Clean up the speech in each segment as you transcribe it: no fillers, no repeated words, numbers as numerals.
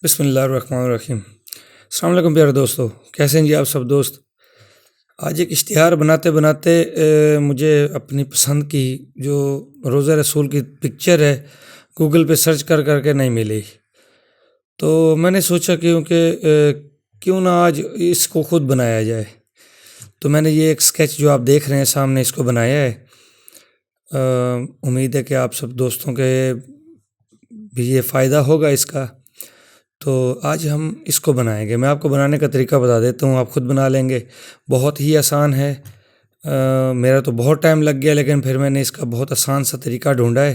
बिस्मिल्लाहिर्रहमानिर्रहीम। अस्सलाम वालेकुम प्यारे दोस्तों, कैसे हैं जी आप सब दोस्त। आज एक इश्तिहार बनाते बनाते मुझे अपनी पसंद की जो रोज़ा रसूल की पिक्चर है गूगल पे सर्च कर करके नहीं मिली। तो मैंने सोचा क्यों ना आज इसको खुद बनाया जाए। तो मैंने ये एक स्केच जो आप देख रहे हैं सामने इसको बनाया है। उम्मीद है कि आप सब दोस्तों के भी ये फ़ायदा होगा इसका। तो आज हम इसको बनाएंगे। मैं आपको बनाने का तरीका बता देता हूँ, आप खुद बना लेंगे। बहुत ही आसान है। मेरा तो बहुत टाइम लग गया, लेकिन फिर मैंने इसका बहुत आसान सा तरीका ढूंढा है।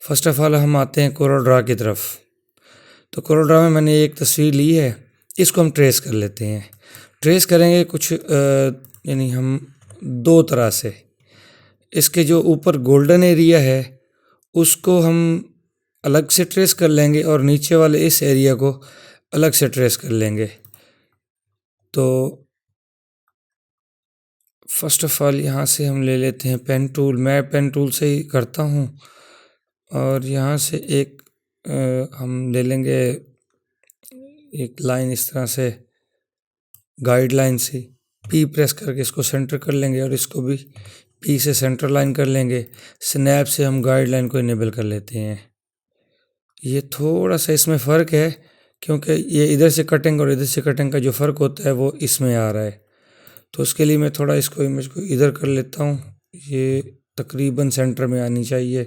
फ़र्स्ट ऑफ़ ऑल हम आते हैं कोरल ड्रा की तरफ। तो कोरल ड्रा में मैंने एक तस्वीर ली है, इसको हम ट्रेस कर लेते हैं। ट्रेस करेंगे कुछ यानी हम दो तरह से। इसके जो ऊपर गोल्डन एरिया है उसको हम अलग से ट्रेस कर लेंगे और नीचे वाले इस एरिया को अलग से ट्रेस कर लेंगे। तो फर्स्ट ऑफ ऑल यहाँ से हम ले लेते हैं पेन टूल। मैं पेन टूल से ही करता हूँ। और यहाँ से एक हम ले लेंगे एक लाइन इस तरह से, गाइडलाइन से पी प्रेस करके इसको सेंटर कर लेंगे और इसको भी पी से सेंटर लाइन कर लेंगे। स्नैप से हम गाइडलाइन को इनेबल कर लेते हैं। ये थोड़ा सा इसमें फ़र्क है क्योंकि ये इधर से कटिंग और इधर से कटिंग का जो फ़र्क होता है वो इसमें आ रहा है। तो उसके लिए मैं थोड़ा इसको इमेज को इधर कर लेता हूँ। ये तकरीबन सेंटर में आनी चाहिए।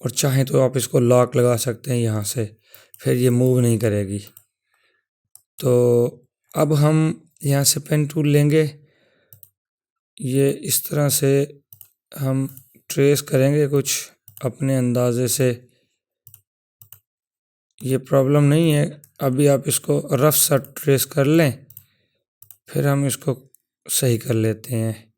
और चाहें तो आप इसको लॉक लगा सकते हैं यहाँ से, फिर ये मूव नहीं करेगी। तो अब हम यहाँ से पेन टूल लेंगे, ये इस तरह से हम ट्रेस करेंगे कुछ अपने अंदाजे से। ये प्रॉब्लम नहीं है, अभी आप इसको रफ सा ट्रेस कर लें, फिर हम इसको सही कर लेते हैं।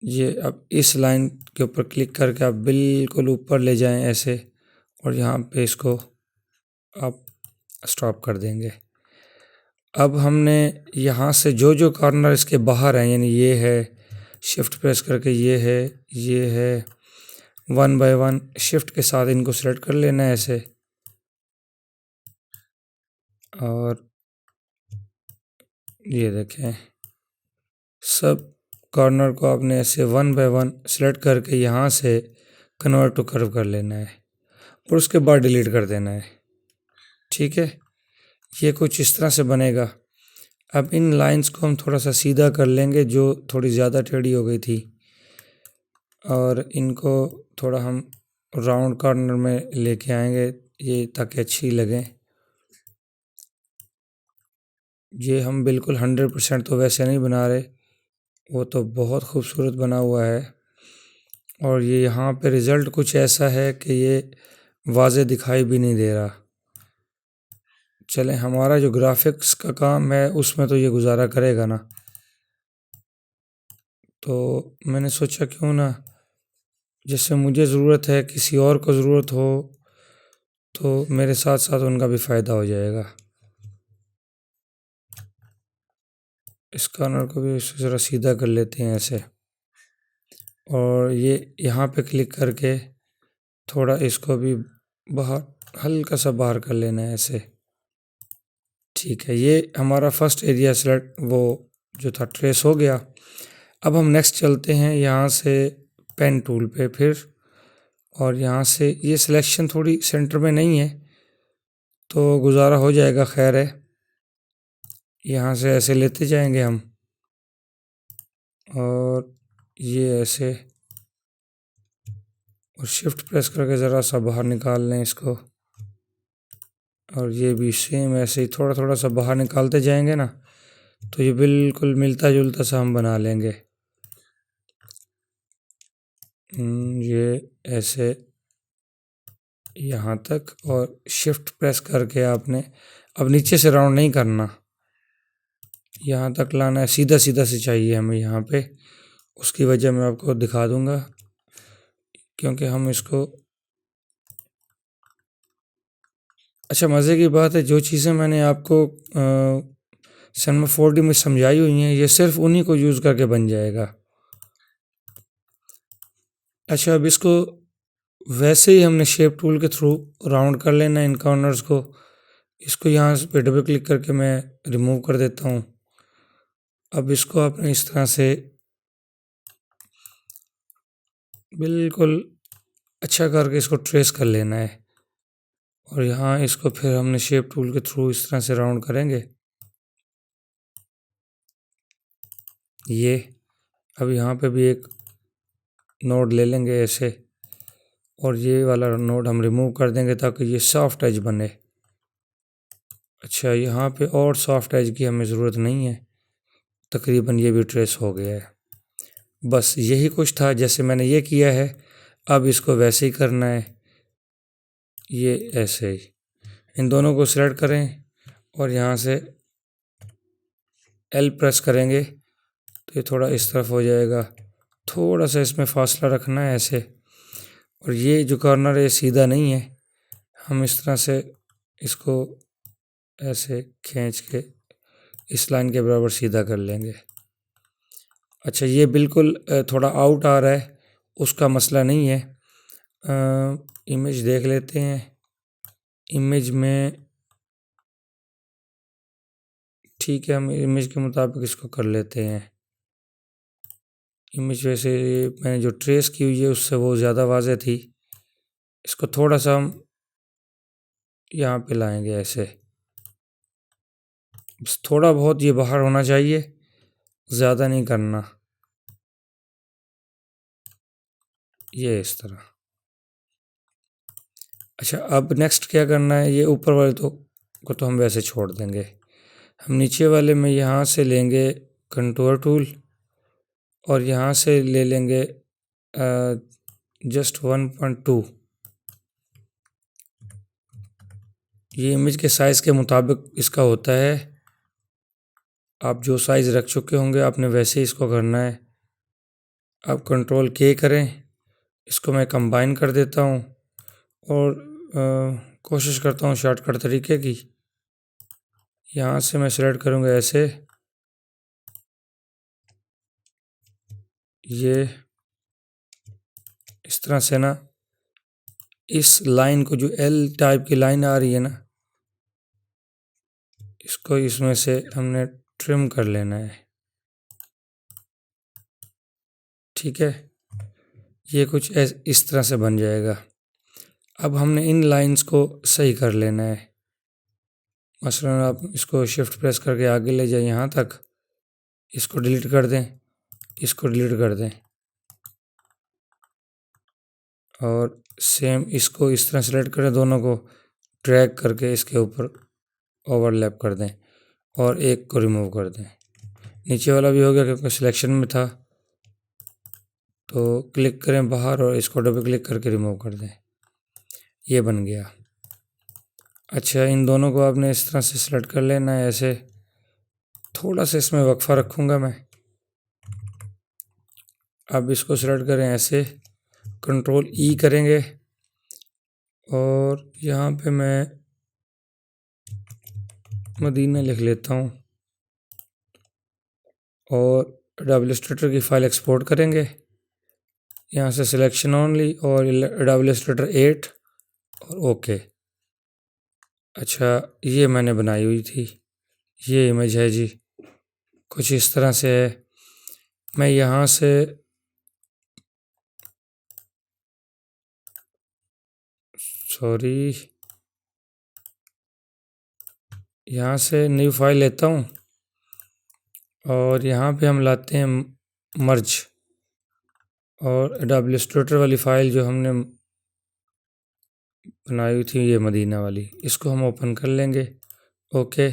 ये अब इस लाइन के ऊपर क्लिक करके आप बिल्कुल ऊपर ले जाएं ऐसे, और यहाँ पे इसको आप स्टॉप कर देंगे। अब हमने यहाँ से जो जो कॉर्नर इसके बाहर हैं, यानी ये है, शिफ्ट प्रेस करके ये है, वन बाय वन शिफ्ट के साथ इनको सेलेक्ट कर लेना है ऐसे। और ये देखें, सब कॉर्नर को आपने ऐसे वन बाय वन सेलेक्ट करके यहाँ से कन्वर्ट टू कर्व कर लेना है और उसके बाद डिलीट कर देना है। ठीक है, ये कुछ इस तरह से बनेगा। अब इन लाइंस को हम थोड़ा सा सीधा कर लेंगे जो थोड़ी ज़्यादा टेढ़ी हो गई थी, और इनको थोड़ा हम राउंड कॉर्नर में लेके आएंगे ये, ताकि अच्छी लगे। ये हम बिल्कुल 100% तो वैसे नहीं बना रहे, वो तो बहुत खूबसूरत बना हुआ है। और ये यहाँ पे रिज़ल्ट कुछ ऐसा है कि ये वाज़े दिखाई भी नहीं दे रहा। चलें, हमारा जो ग्राफिक्स का काम है उसमें तो ये गुजारा करेगा ना। तो मैंने सोचा क्यों ना, जैसे मुझे ज़रूरत है किसी और को ज़रूरत हो, तो मेरे साथ साथ उनका भी फ़ायदा हो जाएगा। इस कॉर्नर को भी ज़रा सीधा कर लेते हैं ऐसे, और ये यहाँ पे क्लिक करके थोड़ा इसको भी बाहर, हल्का सा बाहर कर लेना है ऐसे। ठीक है, ये हमारा फर्स्ट एरिया सेलेक्ट वो जो था ट्रेस हो गया। अब हम नेक्स्ट चलते हैं यहाँ से पेन टूल पे फिर, और यहाँ से ये सिलेक्शन थोड़ी सेंटर में नहीं है तो गुजारा हो जाएगा, खैर है। यहाँ से ऐसे लेते जाएंगे हम, और ये ऐसे, और शिफ्ट प्रेस करके ज़रा सा बाहर निकाल लें इसको। और ये भी सेम ऐसे ही थोड़ा थोड़ा सा बाहर निकालते जाएंगे ना, तो ये बिल्कुल मिलता जुलता सा हम बना लेंगे। ये ऐसे यहाँ तक, और शिफ्ट प्रेस करके आपने अब नीचे से राउंड नहीं करना, यहाँ तक लाना है, सीधा सीधा से चाहिए हमें यहाँ पे। उसकी वजह मैं आपको दिखा दूँगा, क्योंकि हम इसको, अच्छा मज़े की बात है, जो चीज़ें मैंने आपको सिनेमा 4D में समझाई हुई हैं, ये सिर्फ उन्हीं को यूज़ करके बन जाएगा। अच्छा, अब इसको वैसे ही हमने शेप टूल के थ्रू राउंड कर लेना है इन कॉर्नर्स को। इसको यहाँ पे डबल क्लिक करके मैं रिमूव कर देता हूँ। अब इसको आपने इस तरह से बिल्कुल अच्छा करके इसको ट्रेस कर लेना है, और यहाँ इसको फिर हमने शेप टूल के थ्रू इस तरह से राउंड करेंगे। ये अब यहाँ पे भी एक नोड ले लेंगे ऐसे, और ये वाला नोड हम रिमूव कर देंगे ताकि ये सॉफ्ट एज बने। अच्छा, यहाँ पे और सॉफ्ट एज की हमें ज़रूरत नहीं है, तकरीबन ये भी ट्रेस हो गया है। बस यही कुछ था, जैसे मैंने ये किया है अब इसको वैसे ही करना है, ये ऐसे ही। इन दोनों को सिलेक्ट करें और यहाँ से L प्रेस करेंगे तो ये थोड़ा इस तरफ हो जाएगा। थोड़ा सा इसमें फासला रखना है ऐसे, और ये जो कॉर्नर है सीधा नहीं है, हम इस तरह से इसको ऐसे खींच के इस लाइन के बराबर सीधा कर लेंगे। अच्छा, ये बिल्कुल थोड़ा आउट आ रहा है, उसका मसला नहीं है। इमेज देख लेते हैं। इमेज में ठीक है, हम इमेज के मुताबिक इसको कर लेते हैं। इमेज वैसे मैंने जो ट्रेस की हुई है उससे वो ज़्यादा वाज़ेह थी। इसको थोड़ा सा हम यहाँ पे लाएंगे ऐसे, बस थोड़ा बहुत ये बाहर होना चाहिए, ज़्यादा नहीं करना। ये इस तरह। अच्छा, अब नेक्स्ट क्या करना है, ये ऊपर वाले को तो हम वैसे छोड़ देंगे। हम नीचे वाले में यहाँ से लेंगे कंटूर टूल, और यहाँ से ले लेंगे जस्ट 1.2। ये इमेज के साइज़ के मुताबिक इसका होता है। आप जो साइज़ रख चुके होंगे आपने वैसे ही इसको करना है। अब कंट्रोल K करें, इसको मैं कंबाइन कर देता हूँ, और कोशिश करता हूँ शॉर्टकट तरीके की। यहाँ से मैं सिलेक्ट करूँगा ऐसे, ये इस तरह से ना, इस लाइन को जो L टाइप की लाइन आ रही है ना, इसको इसमें से हमने ट्रिम कर लेना है। ठीक है, ये कुछ इस तरह से बन जाएगा। अब हमने इन लाइंस को सही कर लेना है। मसलन आप इसको शिफ्ट प्रेस करके आगे ले जाए यहाँ तक, इसको डिलीट कर दें, इसको डिलीट कर दें, और सेम इसको इस तरह सेलेक्ट करें, दोनों को ड्रैग करके इसके ऊपर ओवरलैप कर दें, और एक को रिमूव कर दें। नीचे वाला भी हो गया क्योंकि सिलेक्शन में था, तो क्लिक करें बाहर और इसको डबल क्लिक करके रिमूव कर दें। ये बन गया। अच्छा, इन दोनों को आपने इस तरह से सिलेक्ट कर लेना है ऐसे। थोड़ा सा इसमें वक्फा रखूँगा मैं। अब इसको सिलेक्ट करें ऐसे, कंट्रोल E करेंगे, और यहाँ पे मैं मदीना लिख लेता हूँ, और एडोबी इलस्ट्रेटर की फ़ाइल एक्सपोर्ट करेंगे। यहाँ से सिलेक्शन ओनली, और एडोबी इलस्ट्रेटर 8, और ओके। अच्छा, ये मैंने बनाई हुई थी, ये इमेज है जी, कुछ इस तरह से है। मैं यहाँ से यहाँ से न्यू फाइल लेता हूँ, और यहाँ पे हम लाते हैं मर्ज, और एडोबी इलस्ट्रेटर वाली फ़ाइल जो हमने बनाई हुई थी ये मदीना वाली, इसको हम ओपन कर लेंगे। ओके,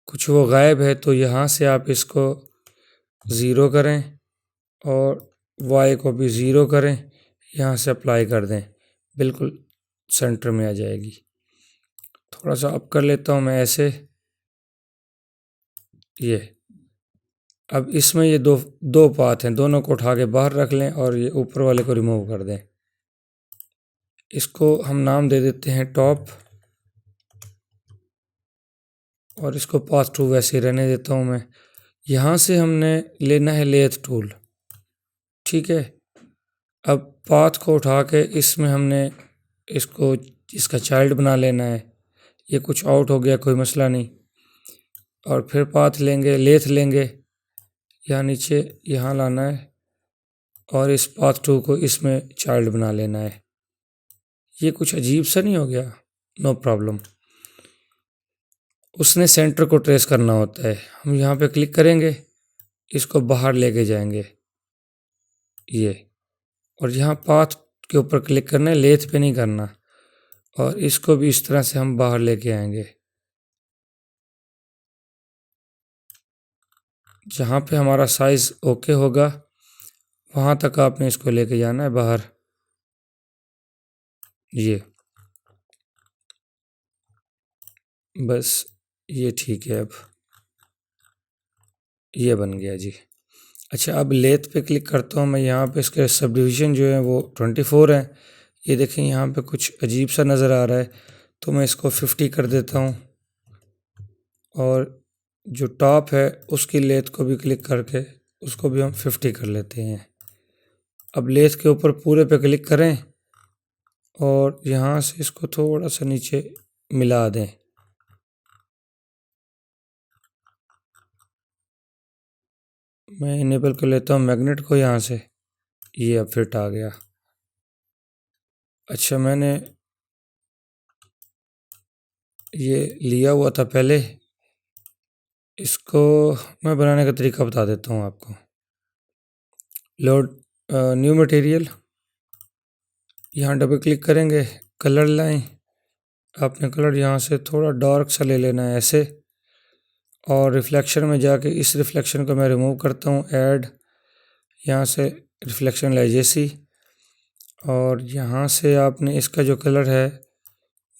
कुछ वो गायब है तो यहाँ से आप इसको ज़ीरो करें, और y को भी ज़ीरो करें, यहाँ से अप्लाई कर दें, बिल्कुल सेंटर में आ जाएगी। थोड़ा सा अप कर लेता हूँ मैं ऐसे। ये अब इसमें ये दो पाथ हैं, दोनों को उठा के बाहर रख लें, और ये ऊपर वाले को रिमूव कर दें। इसको हम नाम दे देते हैं टॉप, और इसको पाथ टू वैसे ही रहने देता हूँ मैं। यहाँ से हमने लेना है लेथ टूल। ठीक है, अब पाथ को उठा के इसमें हमने इसको इसका चाइल्ड बना लेना है। ये कुछ आउट हो गया, कोई मसला नहीं। और फिर पाथ लेंगे, लेथ लेंगे, यहाँ नीचे यहाँ लाना है और इस पाथ 2 को इसमें चाइल्ड बना लेना है। ये कुछ अजीब सा नहीं हो गया? No problem. उसने सेंटर को ट्रेस करना होता है। हम यहाँ पे क्लिक करेंगे, इसको बाहर लेके जाएंगे ये, और यहाँ पाथ के ऊपर क्लिक करना है, लेथ पे नहीं करना। और इसको भी इस तरह से हम बाहर लेके आएंगे। जहाँ पे हमारा साइज ओके होगा वहाँ तक आपने इसको लेके जाना है बाहर। ये बस, ये ठीक है। अब ये बन गया जी। अच्छा, अब लेथ पे क्लिक करता हूँ मैं। यहाँ पे इसके सब डिवीज़न जो है वो 24 हैं। ये देखें यहाँ पे कुछ अजीब सा नज़र आ रहा है, तो मैं इसको 50 कर देता हूँ। और जो टॉप है उसकी लेथ को भी क्लिक करके उसको भी हम 50 कर लेते हैं। अब लेथ के ऊपर पूरे पे क्लिक करें और यहाँ से इसको थोड़ा सा नीचे मिला दें। मैं इनेबल कर लेता हूँ मैग्नेट को यहाँ से। ये अब फिट आ गया। अच्छा, मैंने ये लिया हुआ था पहले, इसको मैं बनाने का तरीका बता देता हूँ आपको। लोड न्यू मटेरियल, यहाँ डबल क्लिक करेंगे, कलर लाएं। आपने कलर यहाँ से थोड़ा डार्क सा ले लेना है ऐसे, और रिफ्लेक्शन में जाके इस रिफ्लेक्शन को मैं रिमूव करता हूँ। ऐड, यहाँ से रिफ्लेक्शन लेजेसी, और यहाँ से आपने इसका जो कलर है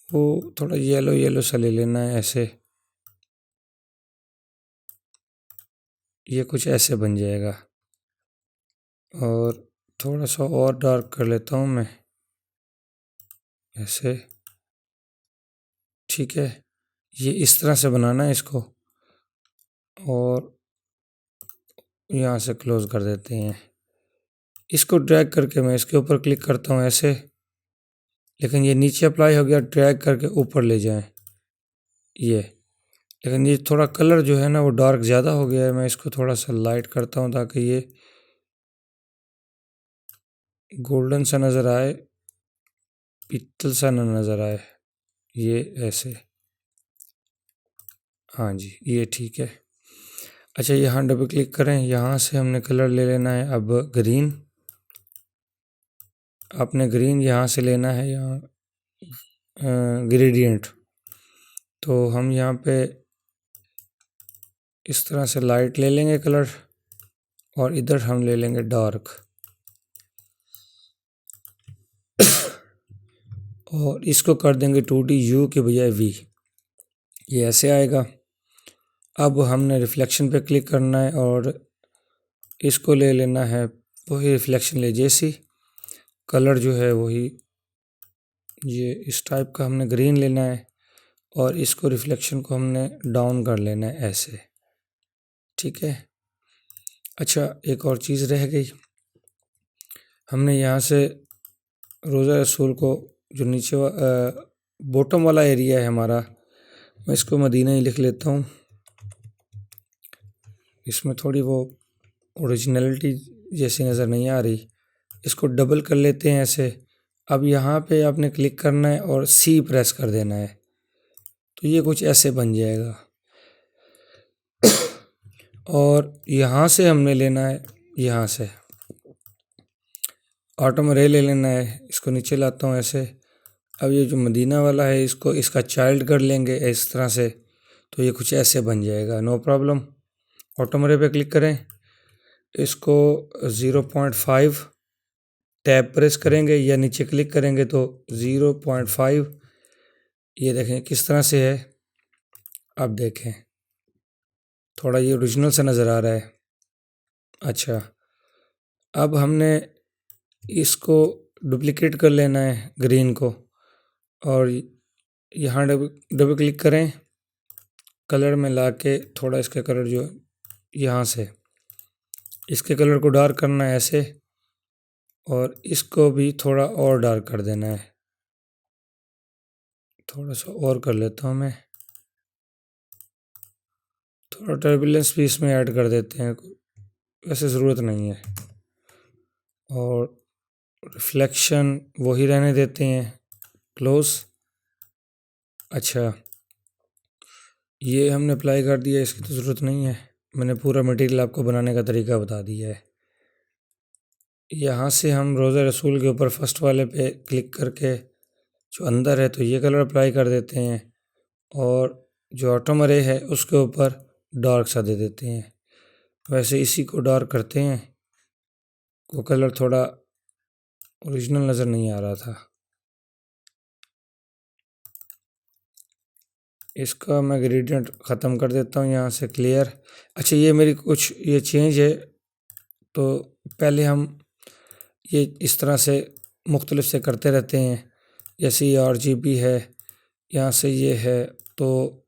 वो थोड़ा येलो येलो सा ले लेना है ऐसे। ये कुछ ऐसे बन जाएगा। और थोड़ा सा और डार्क कर लेता हूँ मैं ऐसे। ठीक है, ये इस तरह से बनाना है इसको, और यहाँ से क्लोज कर देते हैं। इसको ड्रैग करके मैं इसके ऊपर क्लिक करता हूँ ऐसे, लेकिन ये नीचे अप्लाई हो गया। ड्रैग करके ऊपर ले जाएं ये, लेकिन ये थोड़ा कलर जो है ना वो डार्क ज़्यादा हो गया है। मैं इसको थोड़ा सा लाइट करता हूँ ताकि ये गोल्डन सा नज़र आए, पीतल सा ना नज़र आए। ये ऐसे, हाँ जी, ये ठीक है। अच्छा, यहाँ डबल क्लिक करें, यहाँ से हमने कलर ले लेना है अब ग्रीन। आपने ग्रीन यहाँ से लेना है, यहाँ ग्रेडियंट। तो हम यहाँ पे इस तरह से लाइट ले लेंगे कलर, और इधर हम ले लेंगे डार्क, और इसको कर देंगे 2D U के बजाय V। ये ऐसे आएगा। अब हमने रिफ्लेक्शन पे क्लिक करना है और इसको ले लेना है वही रिफ्लेक्शन ले जैसी। कलर जो है वही ये इस टाइप का हमने ग्रीन लेना है, और इसको रिफ्लेक्शन को हमने डाउन कर लेना है ऐसे। ठीक है। अच्छा, एक और चीज़ रह गई। हमने यहाँ से रोज़ा रसूल को जो नीचे बॉटम वाला एरिया है हमारा, मैं इसको मदीना ही लिख लेता हूँ। इसमें थोड़ी वो ओरिजिनलिटी जैसी नज़र नहीं आ रही। इसको डबल कर लेते हैं ऐसे। अब यहाँ पे आपने क्लिक करना है और C प्रेस कर देना है, तो ये कुछ ऐसे बन जाएगा। और यहाँ से हमने लेना है, यहाँ से ऑटो में रे ले लेना है। इसको नीचे लाता हूँ ऐसे। अब ये जो मदीना वाला है इसको इसका चाइल्ड कर लेंगे इस तरह से, तो ये कुछ ऐसे बन जाएगा। No problem. ऑटो में रे पे क्लिक करें, इसको 0.5 टैब प्रेस करेंगे या नीचे क्लिक करेंगे तो 0.5, ये देखें किस तरह से है। अब देखें थोड़ा ये ओरिजिनल सा नज़र आ रहा है। अच्छा, अब हमने इसको डुप्लिकेट कर लेना है ग्रीन को, और यहाँ डबल क्लिक करें, कलर में लाके थोड़ा इसका कलर जो यहाँ से इसके कलर को डार्क करना है ऐसे, और इसको भी थोड़ा और डार्क कर देना है। थोड़ा सा और कर लेता हूँ मैं। थोड़ा टर्बुलेंस भी इसमें ऐड कर देते हैं, वैसे ज़रूरत नहीं है। और रिफ्लेक्शन वही रहने देते हैं, क्लोज। अच्छा, ये हमने अप्लाई कर दिया, इसकी तो ज़रूरत नहीं है। मैंने पूरा मटेरियल आपको बनाने का तरीका बता दिया है। यहाँ से हम रोज़ा रसूल के ऊपर फर्स्ट वाले पे क्लिक करके जो अंदर है तो ये कलर अप्लाई कर देते हैं, और जो ऑटोमरे है उसके ऊपर डार्क सा दे देते हैं। वैसे इसी को डार्क करते हैं, वो कलर थोड़ा ओरिजिनल नज़र नहीं आ रहा था। इसका मैं ग्रेडियंट ख़त्म कर देता हूँ यहाँ से, क्लियर। अच्छा, ये मेरी कुछ ये चेंज है, तो पहले हम ये इस तरह से मुख्तलिफ से करते रहते हैं। जैसे ये RGB है, यहाँ से ये है, तो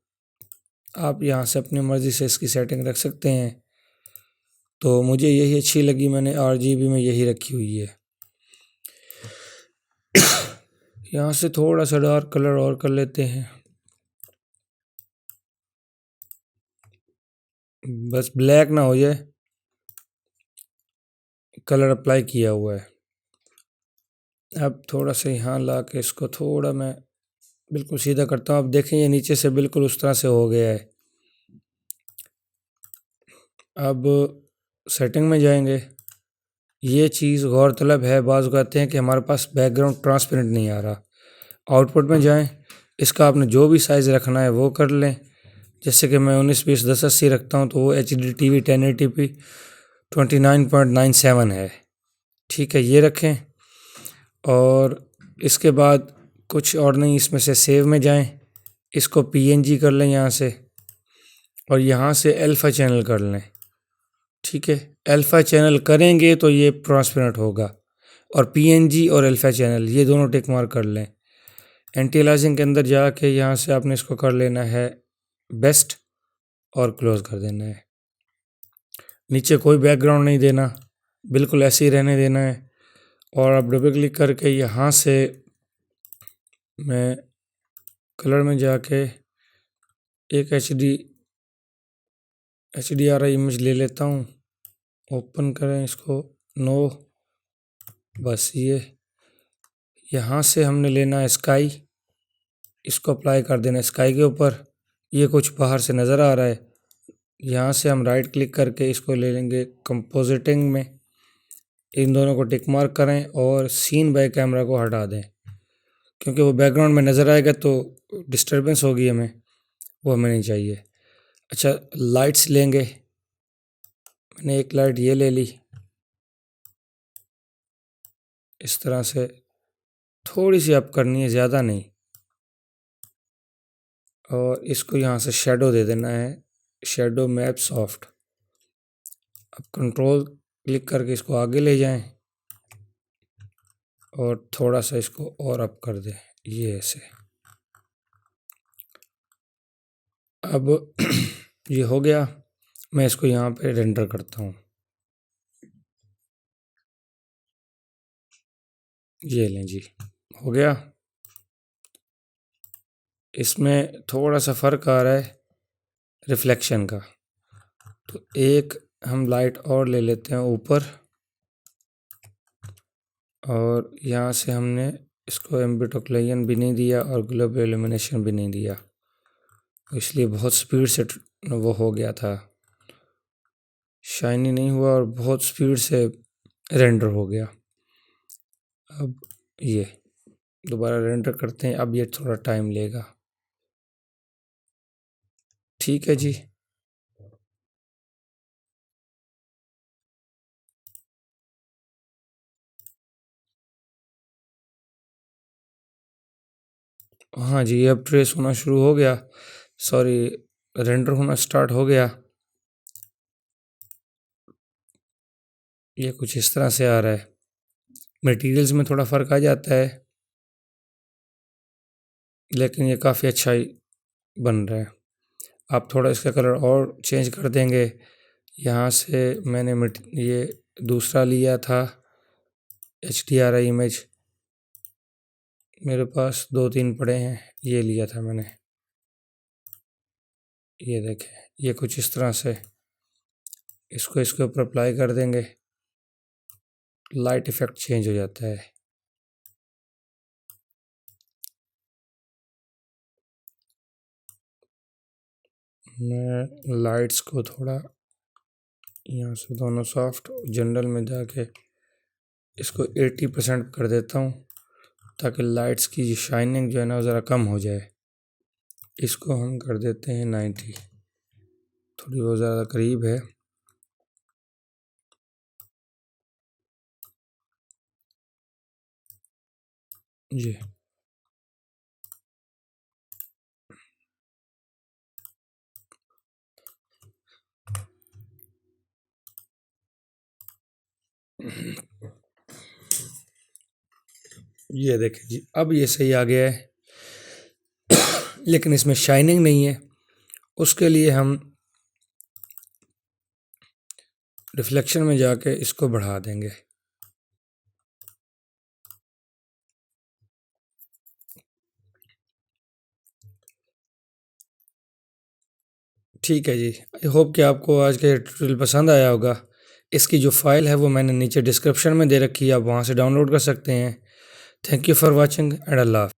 आप यहाँ से अपनी मर्ज़ी से इसकी सेटिंग रख सकते हैं। तो मुझे यही अच्छी लगी, मैंने RGB में यही रखी हुई है। यहाँ से थोड़ा सा डार्क कलर और कर लेते हैं, बस ब्लैक ना हो जाए, कलर अप्लाई किया हुआ है। अब थोड़ा सा यहाँ ला के इसको थोड़ा मैं बिल्कुल सीधा करता हूँ। अब देखें, ये नीचे से बिल्कुल उस तरह से हो गया है। अब सेटिंग में जाएंगे। ये चीज़ गौरतलब है, बाज़ कहते हैं कि हमारे पास बैकग्राउंड ट्रांसपेरेंट नहीं आ रहा। आउटपुट में जाएं, इसका आपने जो भी साइज़ रखना है वो कर लें। जैसे कि मैं 19:20:10:80 रखता हूँ, तो वो HD TV 1080p 29.97 है। ठीक है, ये रखें। और इसके बाद कुछ और नहीं, इसमें से सेव में जाएं, इसको PNG कर लें यहाँ से, और यहाँ से अल्फ़ा चैनल कर लें। ठीक है, अल्फ़ा चैनल करेंगे तो ये ट्रांसपेरेंट होगा, और PNG और अल्फ़ा चैनल ये दोनों टिक मार्क कर लें। एंटी अलाइजिंग के अंदर जाके यहाँ से आपने इसको कर लेना है बेस्ट, और क्लोज कर देना है। नीचे कोई बैकग्राउंड नहीं देना, बिल्कुल ऐसे ही रहने देना है। और अब डबल क्लिक करके यहाँ से मैं कलर में जाके एक HDRI इमेज ले लेता हूँ। ओपन करें इसको, नो, बस ये यहाँ से हमने लेना है स्काई, इसको अप्लाई कर देना स्काई के ऊपर। ये कुछ बाहर से नज़र आ रहा है, यहाँ से हम राइट क्लिक करके इसको ले लेंगे कंपोजिटिंग में। इन दोनों को टिक मार्क करें और सीन बाय कैमरा को हटा दें, क्योंकि वो बैकग्राउंड में नज़र आएगा तो डिस्टर्बेंस होगी हमें, वो हमें नहीं चाहिए। अच्छा, लाइट्स लेंगे। मैंने एक लाइट ये ले ली, इस तरह से थोड़ी सी अप करनी है, ज़्यादा नहीं। और इसको यहाँ से शेडो दे देना है, शेडो मैप सॉफ्ट। अब कंट्रोल क्लिक करके इसको आगे ले जाएं, और थोड़ा सा इसको और अप कर दें, ये ऐसे। अब ये हो गया, मैं इसको यहाँ पे रेंडर करता हूँ। ये लें जी, हो गया। इसमें थोड़ा सा फ़र्क आ रहा है रिफ्लेक्शन का, तो एक हम लाइट और ले लेते हैं ऊपर, और यहाँ से हमने इसको एम्बिट ऑक्लूजन भी नहीं दिया और ग्लोबल इल्यूमिनेशन भी नहीं दिया, इसलिए बहुत स्पीड से वो हो गया था, शाइनी नहीं हुआ और बहुत स्पीड से रेंडर हो गया। अब ये दोबारा रेंडर करते हैं, अब ये थोड़ा टाइम लेगा। ठीक है जी। हाँ जी, अब ट्रेस होना शुरू हो गया, सॉरी, रेंडर होना स्टार्ट हो गया। ये कुछ इस तरह से आ रहा है, मटेरियल्स में थोड़ा फ़र्क आ जाता है, लेकिन ये काफ़ी अच्छा ही बन रहा है। आप थोड़ा इसका कलर और चेंज कर देंगे। यहाँ से मैंने ये दूसरा लिया था HDRI इमेज मेरे पास 2-3 पड़े हैं, ये लिया था मैंने। ये देखें, ये कुछ इस तरह से इसको इसके ऊपर अप्लाई कर देंगे, लाइट इफेक्ट चेंज हो जाता है। मैं लाइट्स को थोड़ा यहाँ से दोनों सॉफ्ट, जनरल में जाके इसको 80% कर देता हूँ, ताकि लाइट्स की शाइनिंग जो है ना ज़रा कम हो जाए। इसको हम कर देते हैं 90, थोड़ी वो ज़्यादा करीब है। जी, ये देखिए जी, अब ये सही आ गया है, लेकिन इसमें शाइनिंग नहीं है। उसके लिए हम रिफ्लेक्शन में जाके इसको बढ़ा देंगे। ठीक है जी, आई होप कि आपको आज का ट्यूटोरियल पसंद आया होगा। इसकी जो फाइल है वो मैंने नीचे डिस्क्रिप्शन में दे रखी है, आप वहाँ से डाउनलोड कर सकते हैं। Thank you for watching and Allah.